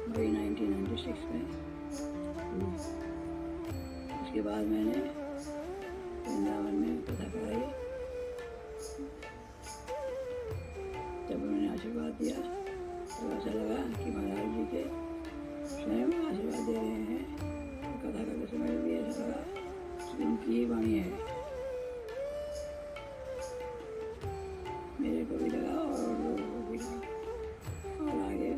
वही 1996 में। उसके बाद मैंने वृंदावन में कथा कराई। जब उन्होंने आशीर्वाद दिया तो ऐसा लगा कि महाराज जी के स्वयं आशीर्वाद दे रहे हैं। कथा करते समय भी ऐसा लगा कि उनकी ही वाणी है। मेरे को भी लगा और लोगों को भी लगा। और आगे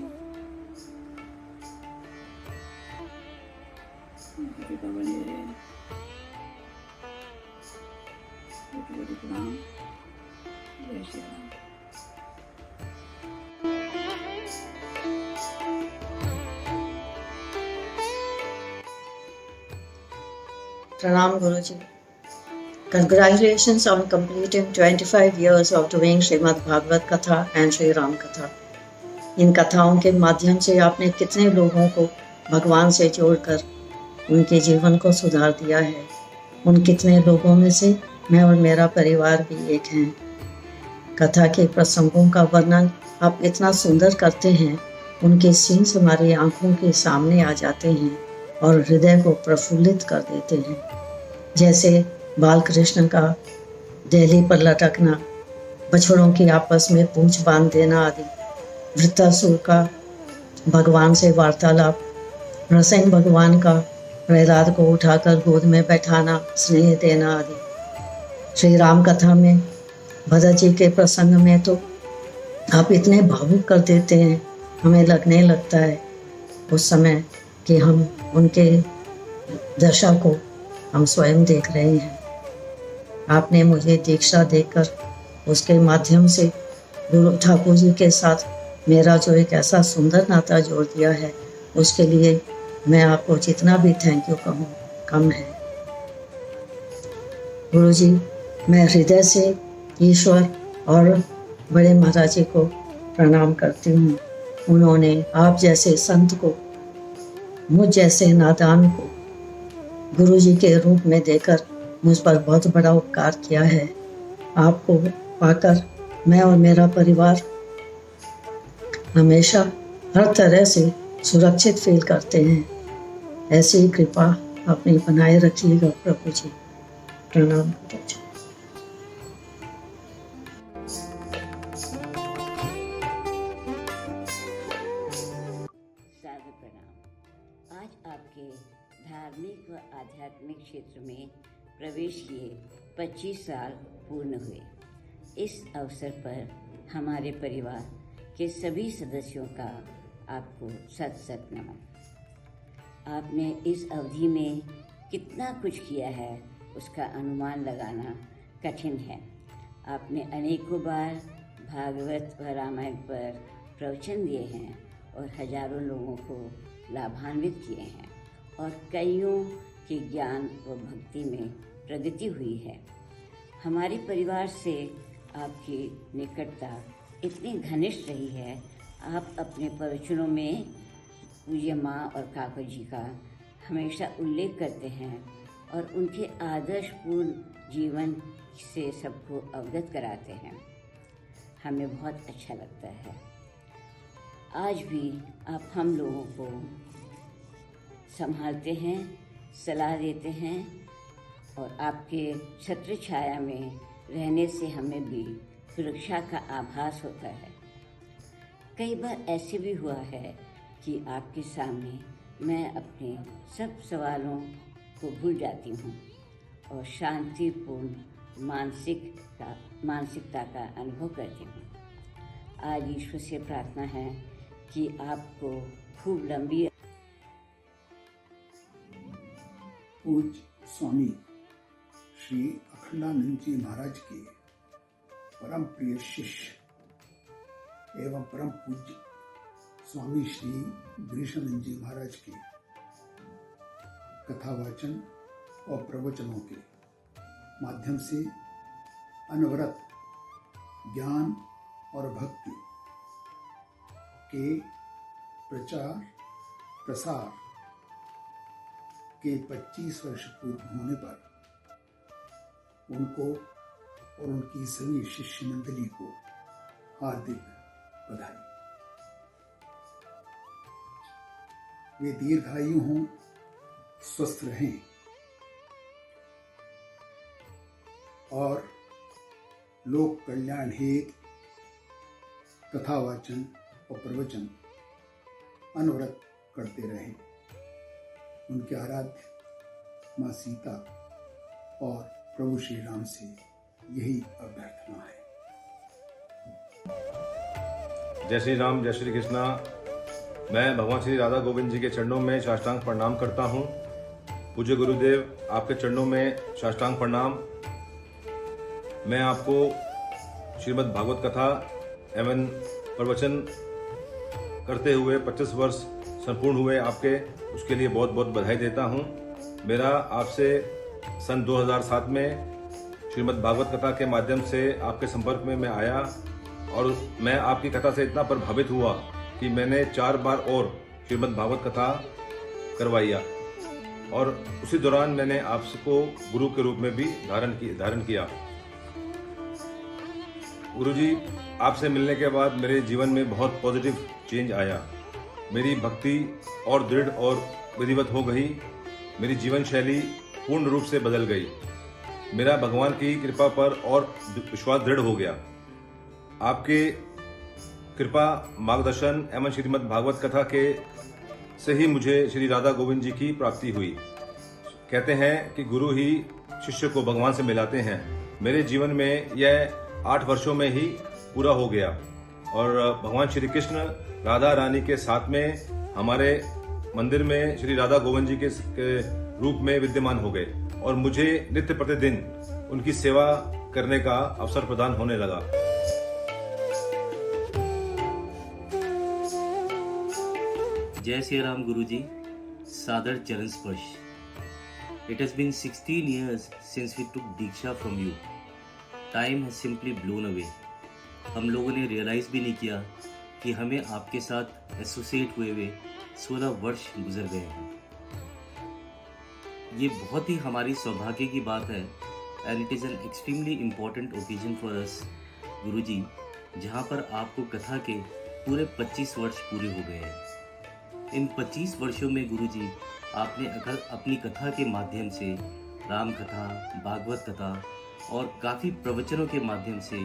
कृपा बनी रहे। प्रणाम। जय Shri Ram. Pranam Guruji. Congratulations on completing 25 years of doing Srimad Bhagavad Katha and Shri Ram Katha. इन कथाओं के माध्यम से आपने कितने लोगों को भगवान से जोड़कर उनके जीवन को सुधार दिया है। उन कितने लोगों में से मैं और मेरा परिवार भी एक हैं। कथा के प्रसंगों का वर्णन आप इतना सुंदर करते हैं, उनके सीन्स हमारी आंखों के सामने आ जाते हैं और हृदय को प्रफुल्लित कर देते हैं। जैसे बाल कृष्ण का डेली पर लटकना, बछड़ों की आपस में पूंछ बांध देना आदि, वृत्तासुर का भगवान से वार्तालाप, नरसिंह भगवान का प्रहलाद को उठाकर गोद में बैठाना, स्नेह देना आदि। श्री राम कथा में भरत जी के प्रसंग में तो आप इतने भावुक कर देते हैं, हमें लगने लगता है उस समय कि हम उनके दशा को हम स्वयं देख रहे हैं। आपने मुझे दीक्षा देकर उसके माध्यम से गुरु ठाकुर जी के साथ मेरा जो एक ऐसा सुंदर नाता जोड़ दिया है, उसके लिए मैं आपको जितना भी थैंक यू कहूँ कम है। गुरु जी, मैं हृदय से ईश्वर और बड़े महाराज जी को प्रणाम करती हूँ। उन्होंने आप जैसे संत को, मुझ जैसे नादान को गुरु जी के रूप में देकर मुझ पर बहुत बड़ा उपकार किया है। आपको पाकर मैं और मेरा परिवार हमेशा हर तरह से सुरक्षित फील करते हैं। ऐसी ही कृपा अपनी बनाए रखिएगा प्रभु जी। प्रणाम प्रभु जी। सादर प्रणाम। आज आपके धार्मिक व आध्यात्मिक क्षेत्र में प्रवेश किए 25 साल पूर्ण हुए। इस अवसर पर हमारे परिवार के सभी सदस्यों का आपको सत सत नमन। आपने इस अवधि में कितना कुछ किया है उसका अनुमान लगाना कठिन है। आपने अनेकों बार भागवत व रामायण पर प्रवचन दिए हैं और हजारों लोगों को लाभान्वित किए हैं और कईयों के ज्ञान व भक्ति में प्रगति हुई है। हमारे परिवार से आपकी निकटता इतनी घनिष्ठ रही है। आप अपने प्रवचनों में पूज्य माँ और काका जी का हमेशा उल्लेख करते हैं और उनके आदर्शपूर्ण जीवन से सबको अवगत कराते हैं। हमें बहुत अच्छा लगता है। आज भी आप हम लोगों को संभालते हैं, सलाह देते हैं और आपके छत्र छाया में रहने से हमें भी सुरक्षा का आभास होता है। कई बार ऐसे भी हुआ है कि आपके सामने मैं अपने सब सवालों को भूल जाती हूँ और शांतिपूर्ण मानसिकता का अनुभव करती हूँ। आज ईश्वर से प्रार्थना है कि आपको खूब लंबी पूज्य स्वामी श्री अखंडानंद जी महाराज के परम प्रिय शिष्य एवं परम पूज्य स्वामी श्री ग्रीष्मानंद जी महाराज के कथावाचन और प्रवचनों के माध्यम से अनवरत ज्ञान और भक्ति के प्रचार प्रसार के 25 वर्ष पूर्ण होने पर उनको और उनकी सभी शिष्य मंडली को हार्दिक बधाई। वे दीर्घायु हों, स्वस्थ रहें और लोक कल्याण हेतु कथावाचन और प्रवचन अनवरत करते रहें। उनके आराध्य माँ सीता और प्रभु श्री राम से यही अभ्यर्थना है। जय श्री राम, जय श्री कृष्णा। मैं भगवान श्री राधा गोविंद जी के चरणों में साष्टांग प्रणाम करता हूँ। पूज्य गुरुदेव, आपके चरणों में साष्टांग प्रणाम। मैं आपको श्रीमद् भागवत कथा एवं प्रवचन करते हुए 25 वर्ष संपूर्ण हुए आपके, उसके लिए बहुत बहुत बधाई देता हूँ। मेरा आपसे सन 2007 में श्रीमद् भागवत कथा के माध्यम से आपके संपर्क में मैं आया और मैं आपकी कथा से इतना प्रभावित हुआ कि मैंने 4 बार और श्रीमद् भागवत कथा करवाइया और उसी दौरान मैंने आपको गुरु के रूप में भी धारण किया। गुरुजी, आपसे मिलने के बाद मेरे जीवन में बहुत पॉजिटिव चेंज आया। मेरी भक्ति और दृढ़ और विधिवत हो गई। मेरी जीवन शैली पूर्ण रूप से बदल गई। मेरा भगवान की कृपा पर और विश्वास दृढ़ हो गया। आपके कृपा मार्गदर्शन एवं श्रीमद् भागवत कथा के से ही मुझे श्री राधा गोविंद जी की प्राप्ति हुई। कहते हैं कि गुरु ही शिष्य को भगवान से मिलाते हैं। मेरे जीवन में यह 8 वर्षों में ही पूरा हो गया और भगवान श्री कृष्ण राधा रानी के साथ में हमारे मंदिर में श्री राधा गोविंद जी के रूप में विद्यमान हो गए और मुझे नित्य प्रतिदिन उनकी सेवा करने का अवसर प्रदान होने लगा। जय श्री राम गुरुजी, सादर चरण स्पर्श। It has been 16 years since we took Diksha from you. Time has simply blown away. हम लोगों ने रियलाइज भी नहीं किया कि हमें आपके साथ एसोसिएट हुए 16 वर्ष गुजर गए हैं। ये बहुत ही हमारी सौभाग्य की बात है and it is an extremely important occasion for us गुरुजी, जहाँ पर आपको कथा के पूरे 25 वर्ष पूरे हो गए हैं। इन 25 वर्षों में गुरुजी आपने अगर अपनी कथा के माध्यम से राम कथा, भागवत कथा और काफ़ी प्रवचनों के माध्यम से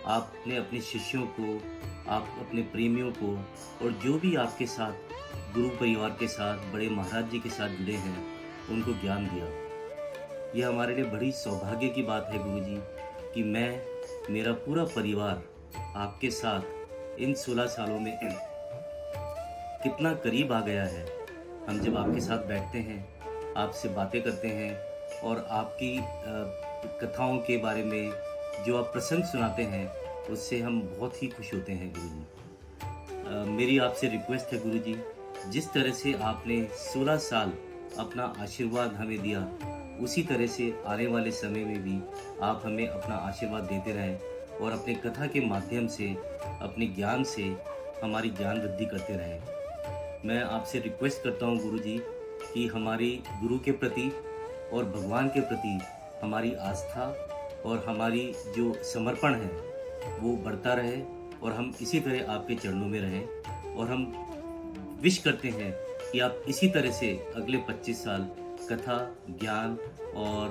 आपने अपने शिष्यों को, आप अपने प्रेमियों को और जो भी आपके साथ गुरु परिवार के साथ, बड़े महाराज जी के साथ जुड़े हैं, उनको ज्ञान दिया। यह हमारे लिए बड़ी सौभाग्य की बात है गुरुजी कि मैं, मेरा पूरा परिवार आपके साथ इन 16 सालों में कितना करीब आ गया है। हम जब आपके साथ बैठते हैं, आपसे बातें करते हैं और आपकी कथाओं के बारे में जो आप प्रसंग सुनाते हैं, उससे हम बहुत ही खुश होते हैं गुरुजी। मेरी आपसे रिक्वेस्ट है गुरुजी, जिस तरह से आपने 16 साल अपना आशीर्वाद हमें दिया, उसी तरह से आने वाले समय में भी आप हमें अपना आशीर्वाद देते रहें और अपने कथा के माध्यम से, अपने ज्ञान से हमारी ज्ञान वृद्धि करते रहें। मैं आपसे रिक्वेस्ट करता हूँ गुरुजी कि हमारी गुरु के प्रति और भगवान के प्रति हमारी आस्था और हमारी जो समर्पण है वो बढ़ता रहे और हम इसी तरह आपके चरणों में रहें। और हम विश करते हैं कि आप इसी तरह से अगले 25 साल कथा, ज्ञान और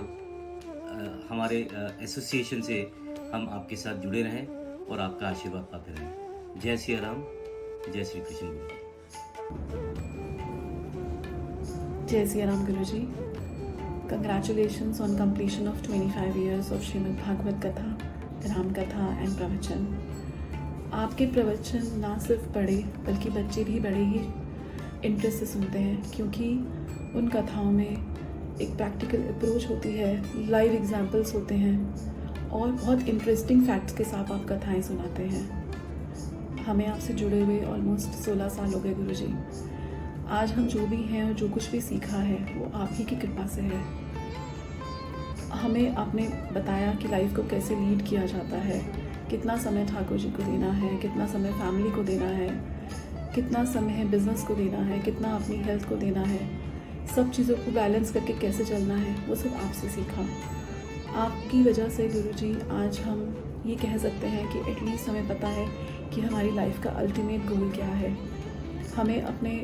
हमारे एसोसिएशन से हम आपके साथ जुड़े रहें और आपका आशीर्वाद पाते रहें। जय श्री राम, जय श्री कृष्ण गुरु। Jai Sri Ram Guruji. Congratulations on completion of 25 years of Srimad Bhagavad Katha, Ram Katha and Pravachan. आपके प्रवचन ना सिर्फ पढ़े बल्कि बच्चे भी बड़े ही इंटरेस्ट से सुनते हैं, क्योंकि उन कथाओं में एक प्रैक्टिकल अप्रोच होती है, लाइव एग्जाम्पल्स होते हैं और बहुत इंटरेस्टिंग फैक्ट्स के साथ आप कथाएं सुनाते हैं। हमें आपसे जुड़े हुए ऑलमोस्ट 16 साल हो गए गुरुजी। आज हम जो भी हैं और जो कुछ भी सीखा है वो आप ही की कृपा से है। हमें आपने बताया कि लाइफ को कैसे लीड किया जाता है, कितना समय ठाकुर जी को देना है, कितना समय फैमिली को देना है, कितना समय बिजनेस को देना है, कितना अपनी हेल्थ को देना है, सब चीज़ों को बैलेंस करके कैसे चलना है, वो सब आपसे सीखा। आपकी वजह से गुरुजी आज हम ये कह सकते हैं कि एटलीस्ट हमें पता है कि हमारी लाइफ का अल्टीमेट गोल क्या है, हमें अपने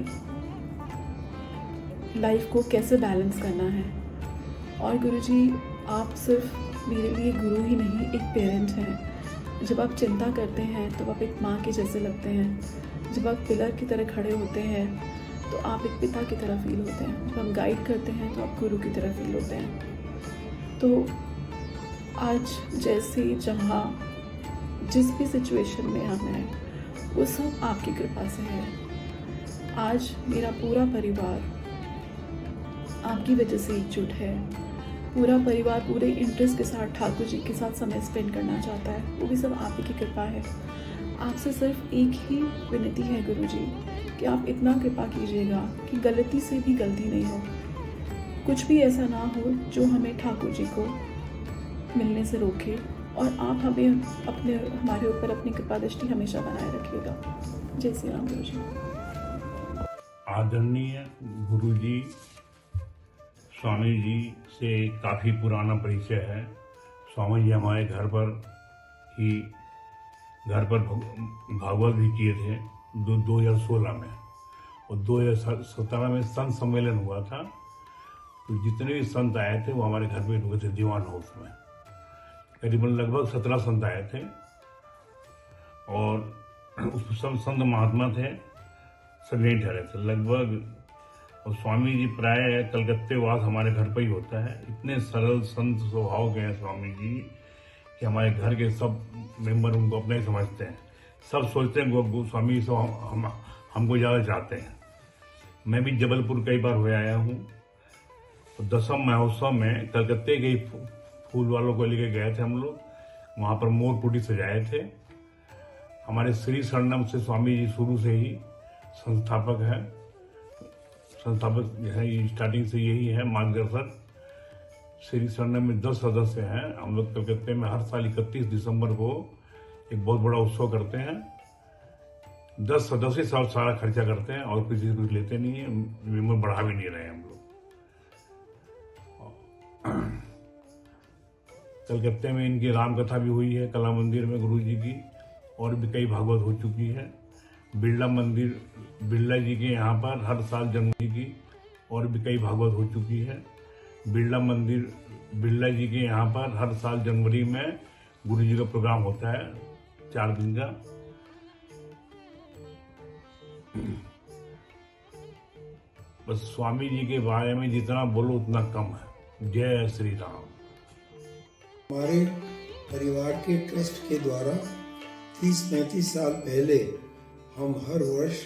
लाइफ को कैसे बैलेंस करना है। और गुरुजी आप सिर्फ मेरे लिए गुरु ही नहीं, एक पेरेंट हैं। जब आप चिंता करते हैं तो आप एक माँ के जैसे लगते हैं, जब आप पिलर की तरह खड़े होते हैं तो आप एक पिता की तरह फील होते हैं, जब आप गाइड करते हैं तो आप गुरु की तरह फील होते हैं। तो आज जैसे जहाँ जिस भी सिचुएशन में हम हैं वो सब आपकी कृपा से है। आज मेरा पूरा परिवार आपकी वजह से एकजुट है। पूरा परिवार पूरे इंटरेस्ट के साथ ठाकुर जी के साथ समय स्पेंड करना चाहता है, वो भी सब आप ही की कृपा है। आपसे सिर्फ एक ही विनती है गुरुजी कि आप इतना कृपा कीजिएगा कि गलती से भी गलती नहीं हो, कुछ भी ऐसा ना हो जो हमें ठाकुर जी को मिलने से रोके, और आप हमें हमारे ऊपर अपनी कृपा दृष्टि हमेशा बनाए रखिएगा। जय श्री राम गुरुजी। आदरणीय गुरुजी, स्वामी जी से काफ़ी पुराना परिचय है। स्वामी जी हमारे घर पर भागवत भी किए थे 2016 में, और 2017 में संत सम्मेलन हुआ था। तो जितने भी संत आए थे वो हमारे घर पे रुके थे दीवान हाउस में। करीबन लगभग 17 संत आए थे और उस संत महात्मा थे, सब यहीं ठहरे थे लगभग। और स्वामी जी प्राय कलकत्ते वास हमारे घर पर ही होता है। इतने सरल संत स्वभाव के हैं स्वामी जी कि हमारे घर के सब मेंबर उनको अपना ही समझते हैं। सब सोचते हैं स्वामी जी हमको ज़्यादा चाहते हैं। मैं भी जबलपुर कई बार हो आया हूँ। तो 10वें महोत्सव में कलकत्ते के फूल वालों को लेके गए थे हम लोग, वहाँ पर मोर कुटी सजाए थे। हमारे श्री शरणम से स्वामी जी शुरू से ही संस्थापक है, ये स्टार्टिंग से यही है मार्गदर्शक। श्री शरणम में 10 सदस्य हैं। हम लोग कलकत्ते में हर साल 31 दिसंबर को एक बहुत बड़ा उत्सव करते हैं। 10 सदस्य सब सारा खर्चा करते हैं और किसी से कुछ लेते नहीं है, मेंबर बढ़ा भी नहीं रहे हम लोग। कलकत्ते में इनकी राम कथा भी हुई है कला मंदिर में गुरु जी की, और भी कई भागवत हो चुकी है। बिरला जी के यहाँ पर हर साल जनवरी की और भी कई भागवत हो चुकी है। बिरला जी के यहाँ पर हर साल जनवरी में गुरु जी का प्रोग्राम होता है 4 दिन का। बस स्वामी जी के बारे में जितना बोलो उतना कम है। जय श्री राम। हमारे परिवार के ट्रस्ट के द्वारा 30-35 साल पहले हम हर वर्ष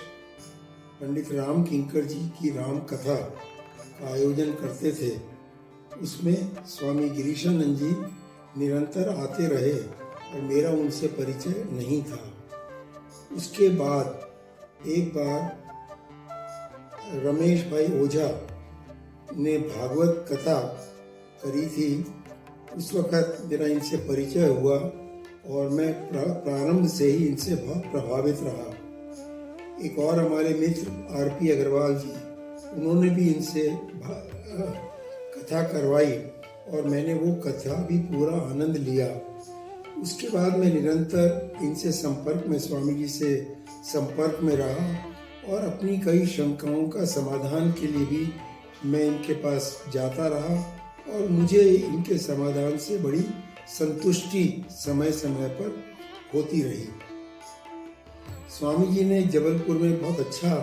पंडित राम किंकर जी की राम कथा का आयोजन करते थे। उसमें स्वामी गिरीशानंद जी निरंतर आते रहे और मेरा उनसे परिचय नहीं था। उसके बाद एक बार रमेश भाई ओझा ने भागवत कथा करी थी। उस वक़्त मेरा इनसे परिचय हुआ और मैं प्रारंभ से ही इनसे बहुत प्रभावित रहा। एक और हमारे मित्र आरपी अग्रवाल जी, उन्होंने भी इनसे कथा करवाई और मैंने वो कथा भी पूरा आनंद लिया। उसके बाद मैं निरंतर इनसे संपर्क में, स्वामी जी से संपर्क में रहा और अपनी कई शंकाओं का समाधान के लिए भी मैं इनके पास जाता रहा और मुझे इनके समाधान से बड़ी संतुष्टि समय समय पर होती रही। स्वामी जी ने जबलपुर में बहुत अच्छा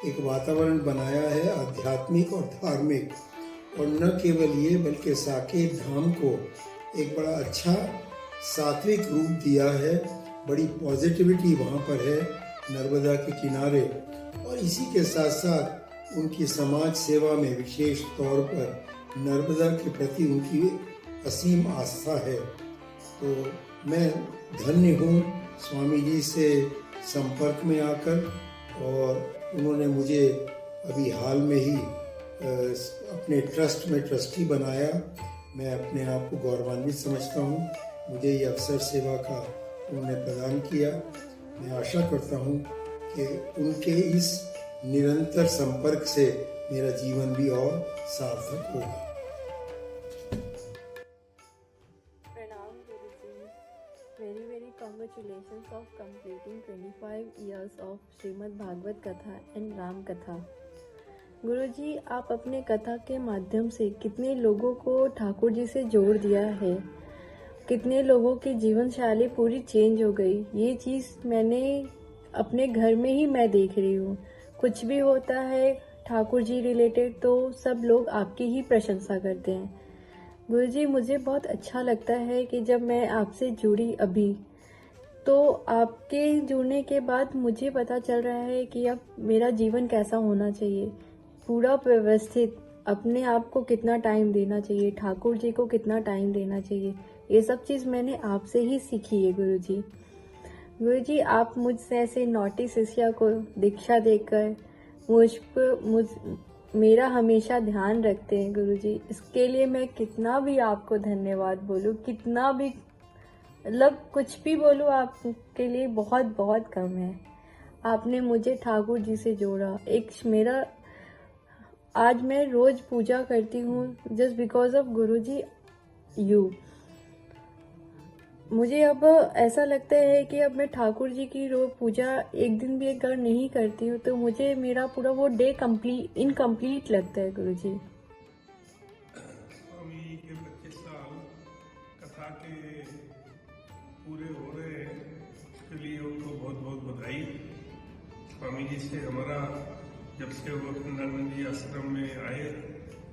एक वातावरण बनाया है, आध्यात्मिक और धार्मिक, और न केवल ये बल्कि साकेत धाम को एक बड़ा अच्छा सात्विक रूप दिया है। बड़ी पॉजिटिविटी वहाँ पर है नर्मदा के किनारे, और इसी के साथ साथ उनकी समाज सेवा में विशेष तौर पर नर्मदा के प्रति उनकी असीम आस्था है। तो मैं धन्य हूँ स्वामी जी से संपर्क में आकर, और उन्होंने मुझे अभी हाल में ही अपने ट्रस्ट में ट्रस्टी बनाया। मैं अपने आप को गौरवान्वित समझता हूँ, मुझे ये अवसर सेवा का उन्होंने प्रदान किया। मैं आशा करता हूँ कि उनके इस निरंतर संपर्क से मेरा जीवन भी और सार्थक होगा। प्रणाम गुरुजी, very congratulations of completing 25 years of Shrimad Bhagavat कथा एंड राम कथा। गुरुजी, आप अपने कथा के माध्यम से कितने लोगों को ठाकुर जी से जोड़ दिया है, कितने लोगों की जीवन शैली पूरी चेंज हो गई। ये चीज़ मैंने अपने घर में ही मैं देख रही हूँ। कुछ भी होता है ठाकुर जी रिलेटेड तो सब लोग आपकी ही प्रशंसा करते हैं। गुरुजी, मुझे बहुत अच्छा लगता है कि जब मैं आपसे जुड़ी अभी, तो आपके जुड़ने के बाद मुझे पता चल रहा है कि अब मेरा जीवन कैसा होना चाहिए, पूरा व्यवस्थित, अपने आप को कितना टाइम देना चाहिए, ठाकुर जी को कितना टाइम देना चाहिए। ये सब चीज़ मैंने आपसे ही सीखी है गुरुजी। गुरुजी, आप मुझसे ऐसे नौटी शिष्या को दीक्षा देकर मेरा हमेशा ध्यान रखते हैं गुरुजी। इसके लिए मैं कितना भी आपको धन्यवाद बोलूँ, कितना भी मतलब कुछ भी बोलूँ, आपके लिए बहुत बहुत कम है। आपने मुझे ठाकुर जी से जोड़ा। एक मेरा आज मैं रोज पूजा करती हूँ just because of Guruji you. मुझे अब ऐसा लगता है कि अब मैं ठाकुर जी की रोज पूजा एक दिन भी अगर नहीं करती हूँ तो मुझे मेरा पूरा वो डे इनकम्प्लीट लगता है गुरुजी। स्वामी के 25 साल कथा के पूरे हो रहे हैं, उसके लिए उनको बहुत बहुत बधाई। स्वामी जी से हमारा जब से वो नंद जी आश्रम में आए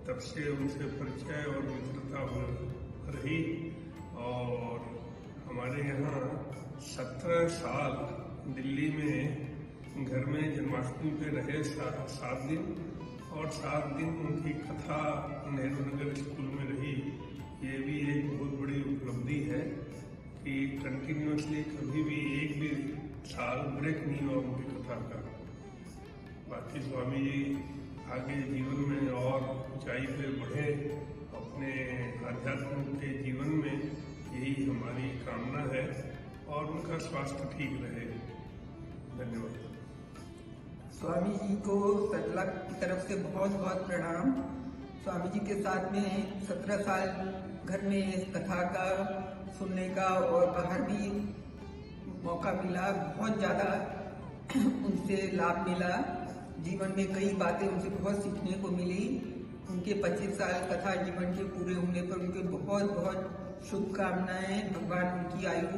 तब से उनसे परिचय और मित्रता रही, और हमारे यहाँ 17 साल दिल्ली में घर में जन्माष्टमी पे रहे 7 दिन, और 7 दिन उनकी कथा नेहरू नगर स्कूल में रही। ये भी एक बहुत बड़ी उपलब्धि है कि कंटिन्यूसली कभी भी एक भी साल ब्रेक नहीं हुआ उनकी कथा का। बाकी स्वामी जी आगे जीवन में और ऊंचाई पे बढ़े अपने आध्यात्म के जीवन में, यही हमारी कामना है, और उनका स्वास्थ्य ठीक रहे। धन्यवाद। स्वामी जी को सतला की तरफ से बहुत बहुत प्रणाम। स्वामी जी के साथ में 17 साल घर में कथा का सुनने का और बाहर भी मौका मिला, बहुत ज़्यादा उनसे लाभ मिला। जीवन में कई बातें उनसे बहुत सीखने को मिली। उनके 25 साल कथा जीवन के पूरे होने पर उनके बहुत बहुत शुभकामनाएं। भगवान उनकी आयु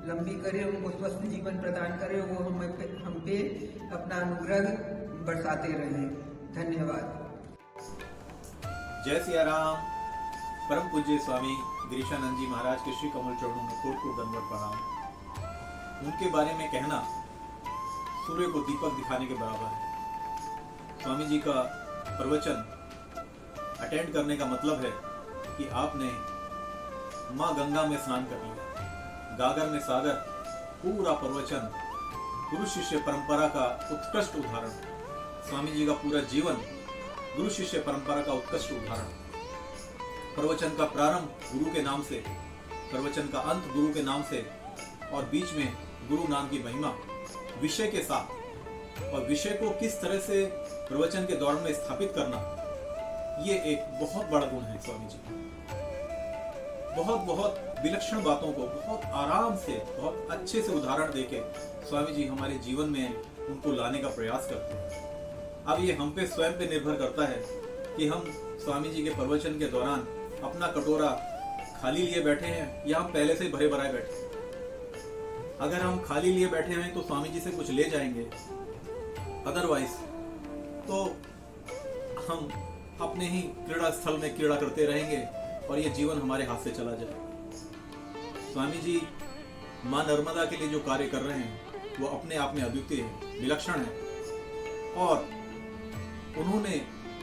लंबी करे, उनको स्वस्थ जीवन प्रदान करे, वो हम पे अपना अनुग्रह बरसाते रहे। धन्यवाद। जय सिया राम। परम पूज्य स्वामी गिरीशानंद जी महाराज के श्री कमल चरणों में कोट कोट दंडवत प्रणाम। उनके बारे में कहना सूर्य को दीपक दिखाने के बराबर है। स्वामी जी का प्रवचन अटेंड करने का मतलब है कि आपने माँ गंगा में स्नान कर लिया, गागर में सागर। पूरा प्रवचन गुरु शिष्य परंपरा का उत्कृष्ट उदाहरण। स्वामी जी का पूरा जीवन गुरु शिष्य परंपरा का उत्कृष्ट उदाहरण। प्रवचन का प्रारंभ गुरु के नाम से, प्रवचन का अंत गुरु के नाम से, और बीच में गुरु नाम की महिमा विषय के साथ, और विषय को किस तरह से प्रवचन के दौरान में स्थापित करना, ये एक बहुत बड़ा गुण है स्वामी जी। बहुत विलक्षण बातों को बहुत आराम से, बहुत अच्छे से उदाहरण देके स्वामी जी हमारे जीवन में उनको लाने का प्रयास करते हैं। अब ये हम पे स्वयं पे निर्भर करता है कि हम स्वामी जी के प्रवचन के दौरान अपना कटोरा खाली लिए बैठे हैं या हम पहले से भरे भराए बैठे हैं। अगर हम खाली लिए बैठे हैं तो स्वामी जी से कुछ ले जाएंगे, अदरवाइज तो हम अपने ही क्रीड़ा स्थल में क्रीड़ा करते रहेंगे और ये जीवन हमारे हाथ से चला जाए। स्वामी जी माँ नर्मदा के लिए जो कार्य कर रहे हैं वो अपने आप में अद्वितीय है, विलक्षण है, और उन्होंने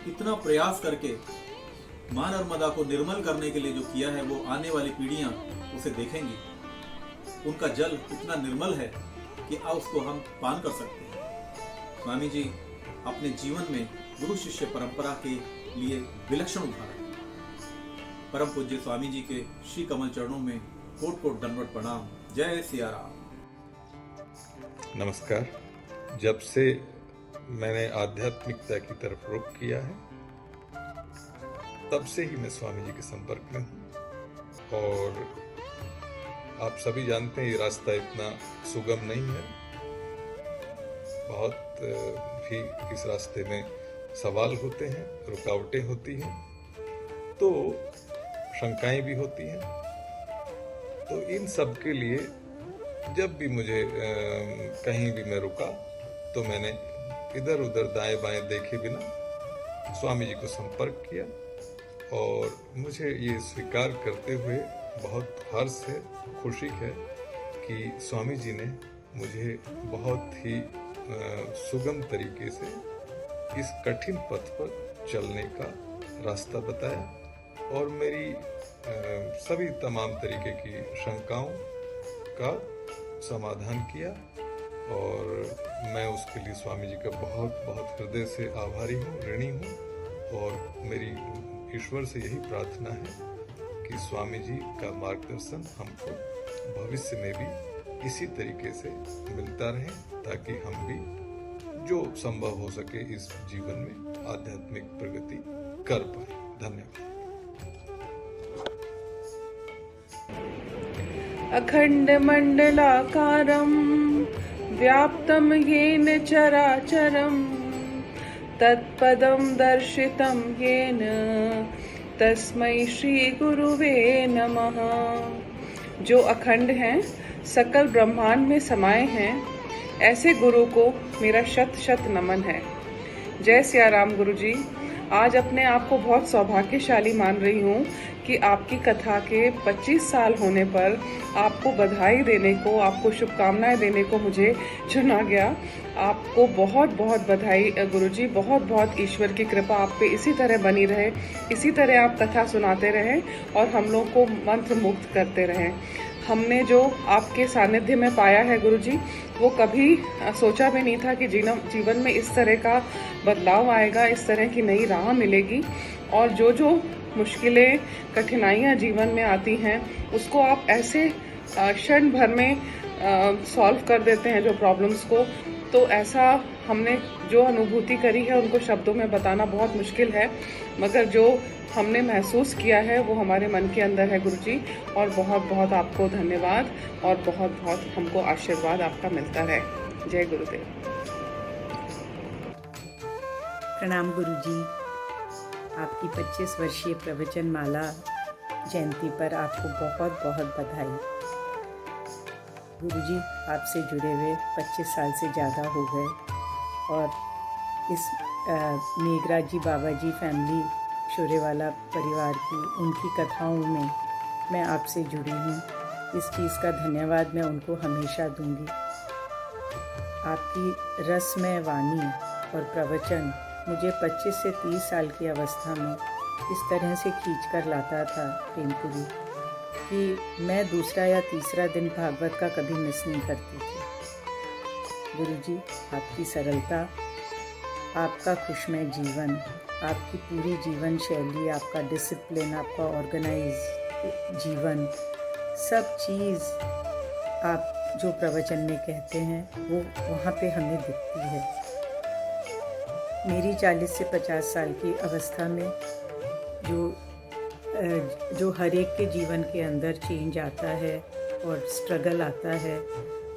इतना प्रयास करके माँ नर्मदा को निर्मल करने के लिए जो किया है वो आने वाली पीढ़ियां उसे देखेंगी। उनका जल इतना निर्मल है कि अब उसको हम पान कर सकते हैं। स्वामी जी अपने जीवन में गुरु शिष्य परंपरा के लिए विलक्षण उदाहरण। परम पूज्य स्वामी जी के श्री कमल चरणों में कोट कोट दंडवत प्रणाम। जय सिया राम। नमस्कार। जब से मैंने आध्यात्मिकता की तरफ रुख किया है तब से ही मैं स्वामी जी के संपर्क में हूँ, और आप सभी जानते हैं ये रास्ता इतना सुगम नहीं है। बहुत भी इस रास्ते में सवाल होते हैं, रुकावटें होती हैं, तो शंकाएं भी होती हैं। तो इन सब के लिए जब भी मुझे कहीं भी मैं रुका तो मैंने इधर उधर दाएं बाएं देखे बिना स्वामी जी को संपर्क किया, और मुझे ये स्वीकार करते हुए बहुत हर्ष है, खुशी है कि स्वामी जी ने मुझे बहुत ही सुगम तरीके से इस कठिन पथ पर चलने का रास्ता बताया और मेरी सभी तमाम तरीके की शंकाओं का समाधान किया, और मैं उसके लिए स्वामी जी का बहुत बहुत हृदय से आभारी हूँ, ऋणी हूँ। और मेरी ईश्वर से यही प्रार्थना है कि स्वामी जी का मार्गदर्शन हमको भविष्य में भी इसी तरीके से मिलता रहे, ताकि हम भी जो संभव हो सके इस जीवन में आध्यात्मिक प्रगति कर पाए। धन्यवाद। अखण्डमण्डलाकारं व्याप्तं येन चराचरं तत्पदं दर्शितं येन तस्मै श्री गुरुवे नमः। जो अखंड हैं, सकल ब्रह्मांड में समाये हैं, ऐसे गुरु को मेरा शत शत नमन है। जय सिया राम गुरु जी। आज अपने आप को बहुत सौभाग्यशाली मान रही हूँ कि आपकी कथा के 25 साल होने पर आपको बधाई देने को, आपको शुभकामनाएं देने को मुझे चुना गया। आपको बहुत बहुत बधाई गुरुजी। बहुत बहुत ईश्वर की कृपा आप पे इसी तरह बनी रहे, इसी तरह आप कथा सुनाते रहें और हम लोग को मंत्र मुक्त करते रहें। हमने जो आपके सानिध्य में पाया है गुरुजी, वो कभी सोचा भी नहीं था कि जीवन में इस तरह का बदलाव आएगा, इस तरह की नई राह मिलेगी, और जो जो मुश्किलें कठिनाइयाँ जीवन में आती हैं उसको आप ऐसे क्षण भर में सॉल्व कर देते हैं जो प्रॉब्लम्स को। तो ऐसा हमने जो अनुभूति करी है उनको शब्दों में बताना बहुत मुश्किल है, मगर जो हमने महसूस किया है वो हमारे मन के अंदर है गुरुजी। और बहुत बहुत आपको धन्यवाद और बहुत बहुत हमको आशीर्वाद आपका मिलता रहे। जय गुरुदेव। प्रणाम गुरुजी। आपकी 25 वर्षीय प्रवचन माला जयंती पर आपको बहुत बहुत बधाई। गुरुजी, आपसे जुड़े हुए 25 साल से ज़्यादा हो गए, और इस मेघराज जी बाबा जी फैमिली शोरेवाला परिवार की उनकी कथाओं में मैं आपसे जुड़ी हूँ। इस चीज़ का धन्यवाद मैं उनको हमेशा दूंगी। आपकी रसमय वाणी और प्रवचन मुझे 25 से 30 साल की अवस्था में इस तरह से खींच कर लाता था प्रेमपुरी, कि मैं दूसरा या तीसरा दिन भागवत का कभी मिस नहीं करती थी। गुरुजी, आपकी सरलता, आपका खुशमय जीवन, आपकी पूरी जीवन शैली, आपका डिसिप्लिन, आपका ऑर्गेनाइज जीवन, सब चीज़ आप जो प्रवचन में कहते हैं वो वहाँ पे हमें दिखती है। मेरी 40 से 50 साल की अवस्था में जो हर एक के जीवन के अंदर चेंज आता है और स्ट्रगल आता है,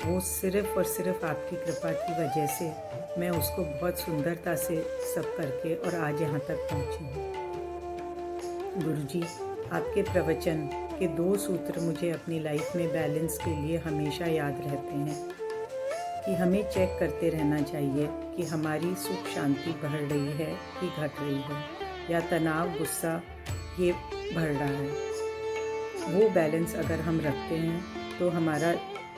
वो सिर्फ़ और सिर्फ आपकी कृपा की वजह से मैं उसको बहुत सुंदरता से सब करके और आज यहाँ तक पहुँची हूँ। गुरुजी, आपके प्रवचन के 2 सूत्र मुझे अपनी लाइफ में बैलेंस के लिए हमेशा याद रहते हैं कि हमें चेक करते रहना चाहिए कि हमारी सुख शांति बढ़ रही है कि घट रही है, या तनाव गुस्सा ये बढ़ रहा है। वो बैलेंस अगर हम रखते हैं तो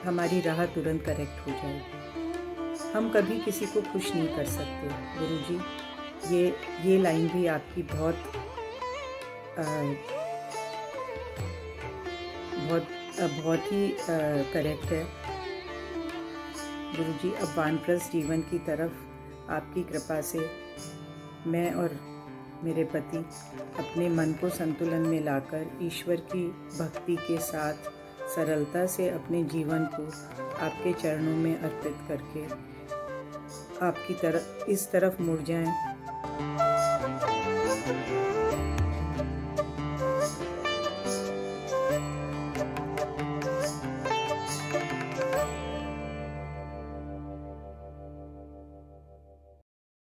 हमारी राह तुरंत करेक्ट हो जाएगी। हम कभी किसी को खुश नहीं कर सकते गुरुजी, ये लाइन भी आपकी बहुत ही करेक्ट है गुरुजी। अब वानप्रस्थ जीवन की तरफ आपकी कृपा से मैं और मेरे पति अपने मन को संतुलन में लाकर ईश्वर की भक्ति के साथ सरलता से अपने जीवन को आपके चरणों में अर्पित करके आपकी तरफ मुड़ जाएं